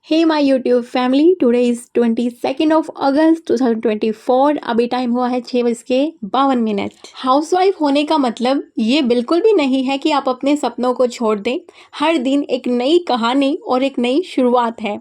Hey my YouTube family, today is 22 of August 2024। अभी time हुआ है 6:52। हाउसवाइफ होने का मतलब ये बिल्कुल भी नहीं है कि आप अपने सपनों को छोड़ दें। हर दिन एक नई कहानी और एक नई शुरुआत है।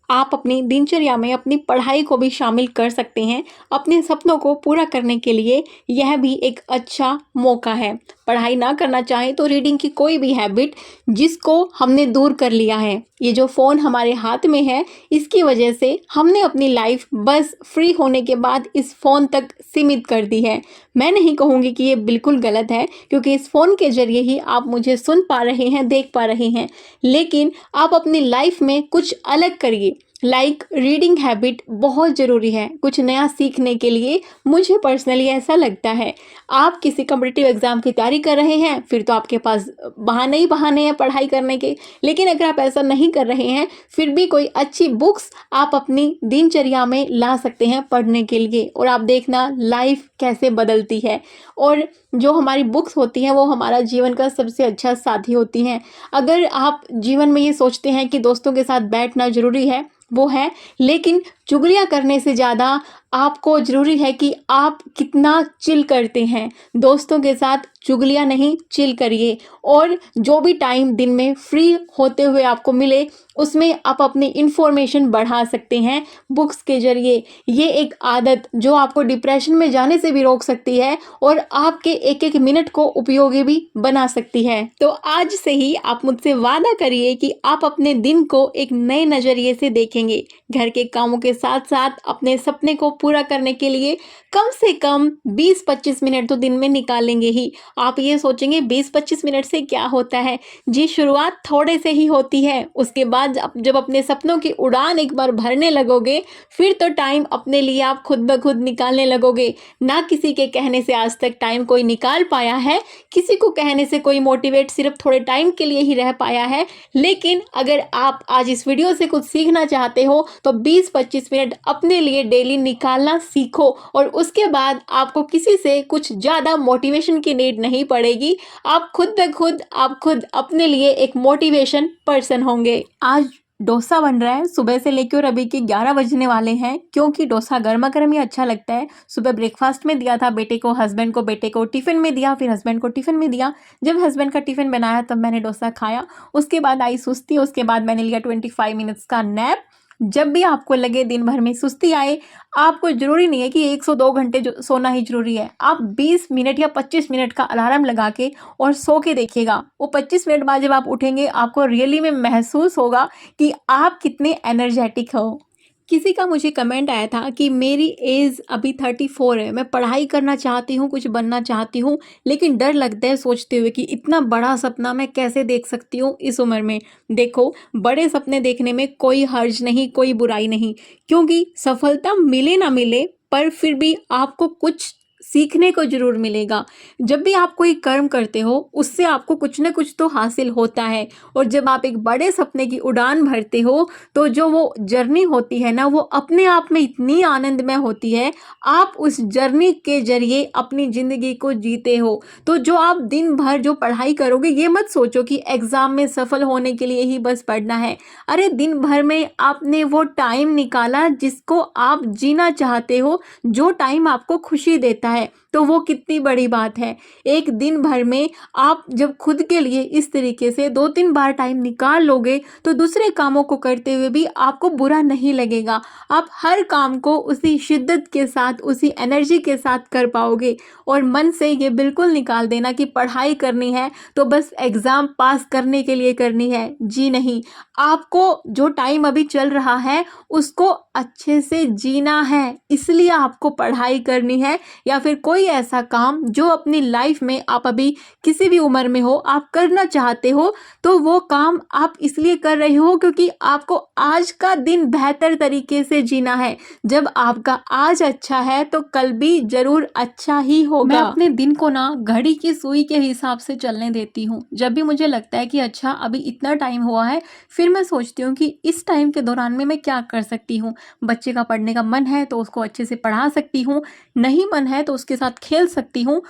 आप अपनी दिनचर्या में अपनी पढ़ाई को भी शामिल कर सकते हैं। अपने सपनों को पूरा करने के लिए यह भी एक अच्छा मौका है। पढ़ाई ना करना चाहें तो रीडिंग की कोई भी हैबिट जिसको हमने दूर कर लिया है। ये जो फ़ोन हमारे हाथ में है, इसकी वजह से हमने अपनी लाइफ बस फ्री होने के बाद इस फ़ोन तक सीमित कर दी है। मैं नहीं कहूँगी कि ये बिल्कुल गलत है, क्योंकि इस फ़ोन के ज़रिए ही आप मुझे सुन पा रहे हैं, देख पा रहे हैं। लेकिन आप अपनी लाइफ में कुछ अलग करिए। रीडिंग हैबिट बहुत ज़रूरी है कुछ नया सीखने के लिए। मुझे पर्सनली ऐसा लगता है। आप किसी कॉम्पिटिटिव एग्ज़ाम की तैयारी कर रहे हैं, फिर तो आपके पास बहाने ही बहाने हैं पढ़ाई करने के। लेकिन अगर आप ऐसा नहीं कर रहे हैं, फिर भी कोई अच्छी बुक्स आप अपनी दिनचर्या में ला सकते हैं पढ़ने के लिए। और आप देखना लाइफ कैसे बदलती है। और जो हमारी बुक्स होती हैं वो हमारा जीवन का सबसे अच्छा साथी होती हैं। अगर आप जीवन में ये सोचते हैं कि दोस्तों के साथ बैठना ज़रूरी है, वो है, लेकिन चुगलियाँ करने से ज़्यादा आपको ज़रूरी है कि आप कितना चिल करते हैं। दोस्तों के साथ चुगलियाँ नहीं, चिल करिए। और जो भी टाइम दिन में फ्री होते हुए आपको मिले, उसमें आप अपनी इन्फॉर्मेशन बढ़ा सकते हैं बुक्स के ज़रिए। ये एक आदत जो आपको डिप्रेशन में जाने से भी रोक सकती है और आपके एक एक मिनट को उपयोगी भी बना सकती है। तो आज से ही आप मुझसे वादा करिए कि आप अपने दिन को एक नए नज़रिए से देखेंगे। घर के कामों के साथ साथ अपने सपने को पूरा करने के लिए कम से कम 20-25 मिनट तो दिन में निकालेंगे ही। आप ये सोचेंगे 20-25 मिनट से क्या होता है? जी, शुरुआत थोड़े से ही होती है। उसके बाद जब अपने सपनों की उड़ान एक बार भरने लगोगे, फिर तो टाइम अपने लिए आप खुद ब खुद निकालने लगोगे। ना किसी के कहने से आज तक टाइम कोई निकाल पाया है, किसी को कहने से कोई मोटिवेट सिर्फ थोड़े टाइम के लिए ही रह पाया है। लेकिन अगर आप आज इस वीडियो से कुछ सीखना चाहते हो तो 20-25 मिनट अपने लिए डेली निकालना सीखो। और उसके बाद आपको किसी से कुछ ज़्यादा मोटिवेशन की नीड नहीं पड़ेगी। आप खुद अपने लिए एक मोटिवेशन पर्सन होंगे। आज डोसा बन रहा है सुबह से लेकर और अभी के 11 बजने वाले हैं, क्योंकि डोसा गर्मा गर्म ही अच्छा लगता है। सुबह ब्रेकफास्ट में दिया था बेटे को, हस्बैंड को, बेटे को टिफ़िन में दिया, फिर हस्बैंड को टिफ़िन में दिया। जब हस्बैंड का टिफ़िन बनाया तब मैंने डोसा खाया। उसके बाद आई सुस्ती, उसके बाद मैंने लिया 25 मिनट्स का नैप। जब भी आपको लगे दिन भर में सुस्ती आए, आपको ज़रूरी नहीं है कि 1 से 2 घंटे जो सोना ही ज़रूरी है। आप 20 मिनट या 25 मिनट का अलार्म लगा के और सो के देखिएगा। वो 25 मिनट बाद जब आप उठेंगे, आपको रियली में महसूस होगा कि आप कितने एनर्जेटिक हो। किसी का मुझे कमेंट आया था कि मेरी एज अभी 34 है, मैं पढ़ाई करना चाहती हूँ, कुछ बनना चाहती हूँ, लेकिन डर लगता है सोचते हुए कि इतना बड़ा सपना मैं कैसे देख सकती हूँ इस उम्र में। देखो, बड़े सपने देखने में कोई हर्ज नहीं, कोई बुराई नहीं, क्योंकि सफलता मिले ना मिले, पर फिर भी आपको कुछ सीखने को ज़रूर मिलेगा। जब भी आप कोई कर्म करते हो, उससे आपको कुछ न कुछ तो हासिल होता है। और जब आप एक बड़े सपने की उड़ान भरते हो, तो जो वो जर्नी होती है ना, वो अपने आप में इतनी आनंदमय होती है। आप उस जर्नी के ज़रिए अपनी ज़िंदगी को जीते हो। तो जो आप दिन भर जो पढ़ाई करोगे, ये मत सोचो कि एग्ज़ाम में सफल होने के लिए ही बस पढ़ना है। अरे, दिन भर में आपने वो टाइम निकाला जिसको आप जीना चाहते हो, जो टाइम आपको खुशी देता है, तो वो कितनी बड़ी बात है। एक दिन भर में आप जब खुद के लिए इस तरीके से 2-3 बार टाइम निकाल लोगे, तो दूसरे कामों को करते हुए भी आपको बुरा नहीं लगेगा। आप हर काम को उसी शिद्दत के साथ, उसी एनर्जी के साथ कर पाओगे। और मन से ये बिल्कुल निकाल देना कि पढ़ाई करनी है तो बस एग्ज़ाम पास करने के लिए करनी है। जी नहीं, आपको जो टाइम अभी चल रहा है उसको अच्छे से जीना है, इसलिए आपको पढ़ाई करनी है। या फिर कोई ऐसा काम जो अपनी लाइफ में आप अभी किसी भी उम्र में हो, आप करना चाहते हो, तो वो काम आप इसलिए कर रहे हो क्योंकि आपको आज का दिन बेहतर तरीके से जीना है। जब आपका आज अच्छा है तो कल भी ज़रूर अच्छा ही होगा। मैं अपने दिन को ना घड़ी की सुई के हिसाब से चलने देती हूँ। जब भी मुझे लगता है कि अच्छा अभी इतना टाइम हुआ है, फिर मैं सोचती हूँ कि इस टाइम के दौरान में मैं क्या कर सकती हूँ। बच्चे का पढ़ने का मन है तो उसको अच्छे से पढ़ा सकती हूँ, नहीं मन है तो उसके साथ खेल सकती हूँ।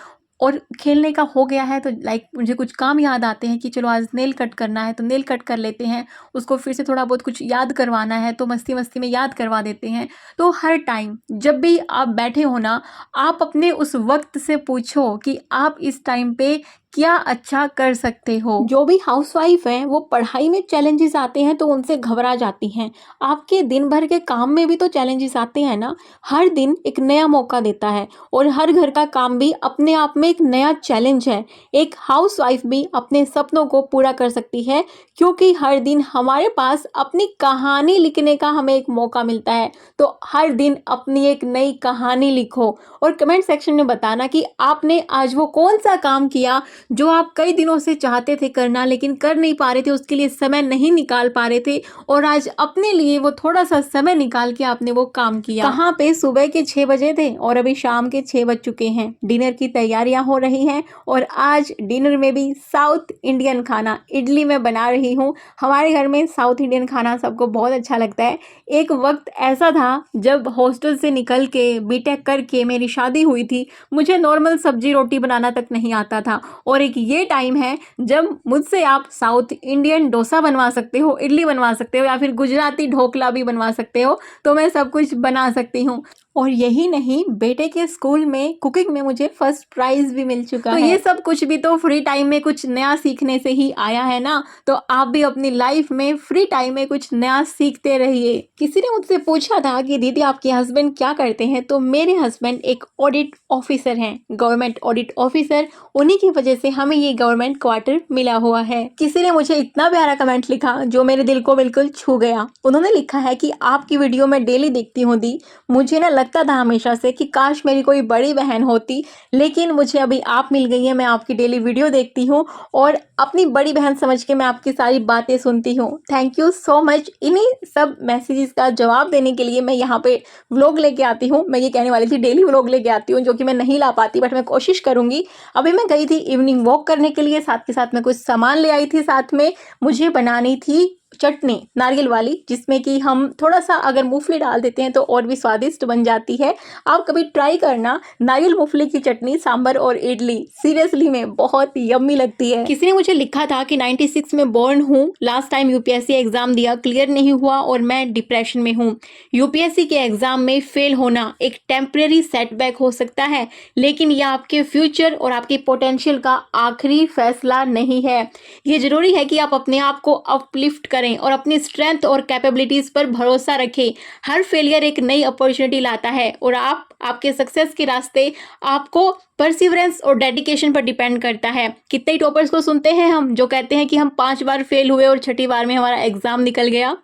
और खेलने का हो गया है तो लाइक मुझे कुछ काम याद आते हैं कि चलो आज नेल कट करना है तो नेल कट कर लेते हैं, उसको फिर से थोड़ा बहुत कुछ याद करवाना है तो मस्ती मस्ती में याद करवा देते हैं। तो हर टाइम जब भी आप बैठे हो ना, आप अपने उस वक्त से पूछो कि आप इस टाइम पे क्या अच्छा कर सकते हो। जो भी हाउसवाइफ हैं वो पढ़ाई में चैलेंजेस आते हैं तो उनसे घबरा जाती हैं। आपके दिन भर के काम में भी तो चैलेंजेस आते हैं ना। हर दिन एक नया मौका देता है और हर घर का काम भी अपने आप में एक नया चैलेंज है। एक हाउसवाइफ भी अपने सपनों को पूरा कर सकती है, क्योंकि हर दिन हमारे पास अपनी कहानी लिखने का हमें एक मौका मिलता है। तो हर दिन अपनी एक नई कहानी लिखो और कमेंट सेक्शन में बताना कि आपने आज वो कौन सा काम किया जो आप कई दिनों से चाहते थे करना लेकिन कर नहीं पा रहे थे, उसके लिए समय नहीं निकाल पा रहे थे, और आज अपने लिए वो थोड़ा सा समय निकाल के आपने वो काम किया। कहाँ पे सुबह के 6 बजे थे और अभी शाम के 6 बज चुके हैं। डिनर की तैयारियां हो रही हैं और आज डिनर में भी साउथ इंडियन खाना इडली में बना रही हूँ। हमारे घर में साउथ इंडियन खाना सबको बहुत अच्छा लगता है। एक वक्त ऐसा था जब हॉस्टल से निकल के बीटेक करके मेरी शादी हुई थी, मुझे नॉर्मल सब्जी रोटी बनाना तक नहीं आता था, और एक ये टाइम है जब मुझसे आप साउथ इंडियन डोसा बनवा सकते हो, इडली बनवा सकते हो, या फिर गुजराती ढोकला भी बनवा सकते हो। तो मैं सब कुछ बना सकती हूँ। और यही नहीं, बेटे के स्कूल में कुकिंग में मुझे फर्स्ट प्राइज भी मिल चुका है। तो ये सब कुछ भी तो फ्री टाइम में कुछ नया सीखने से ही आया है ना। तो आप भी अपनी लाइफ में फ्री टाइम में कुछ नया सीखते रहिए। किसी ने मुझसे पूछा था कि दीदी आपके हस्बैंड क्या करते हैं, तो मेरे हस्बैंड एक ऑडिट ऑफिसर हैं, गवर्नमेंट ऑडिट ऑफिसर। उन्हीं की वजह से हमें ये गवर्नमेंट क्वार्टर मिला हुआ है। किसी ने मुझे इतना प्यारा कमेंट लिखा जो मेरे दिल को बिल्कुल छू गया। उन्होंने लिखा है कि आपकी वीडियो में डेली देखती हूँ दी, मुझे ना लगता था हमेशा से कि काश मेरी कोई बड़ी बहन होती, लेकिन मुझे अभी आप मिल गई हैं। मैं आपकी डेली वीडियो देखती हूँ और अपनी बड़ी बहन समझ के मैं आपकी सारी बातें सुनती हूँ। Thank you so much. इन्हीं सब मैसेजेस का जवाब देने के लिए मैं यहाँ पे व्लॉग लेके आती हूँ। मैं ये कहने वाली थी डेली व्लॉग लेके आती हूँ, जो कि मैं नहीं ला पाती, बट मैं कोशिश करूँगी। अभी मैं गई थी इवनिंग वॉक करने के लिए, साथ के साथ मैं कुछ सामान ले आई थी। साथ में मुझे बनानी थी चटनी नारियल वाली, जिसमें कि हम थोड़ा सा अगर मूंगफली डाल देते हैं तो और भी स्वादिष्ट बन जाती है। आप कभी ट्राई करना नारियल मूंगफली की चटनी सांभर और इडली, सीरियसली में बहुत यम्मी लगती है। किसी ने मुझे लिखा था कि 96 में बोर्न हूँ, लास्ट टाइम यूपीएससी एग्जाम दिया, क्लियर नहीं हुआ और मैं डिप्रेशन में हूँ। यूपीएससी के एग्जाम में फेल होना एक टेम्परेरी सेटबैक हो सकता है, लेकिन यह आपके फ्यूचर और आपके पोटेंशियल का आखिरी फैसला नहीं है। ये जरूरी है कि आप अपने आप को अपलिफ्ट करें और अपनी स्ट्रेंथ और कैपेबिलिटीज पर भरोसा रखें। हर फेलियर एक नई अपॉर्चुनिटी लाता है और आपके सक्सेस के रास्ते आपको परसिवरेंस और डेडिकेशन पर डिपेंड करता है। कितने टॉपर्स को सुनते हैं हम जो कहते हैं कि हम 5 बार फेल हुए और छठी बार में हमारा एग्जाम निकल गया।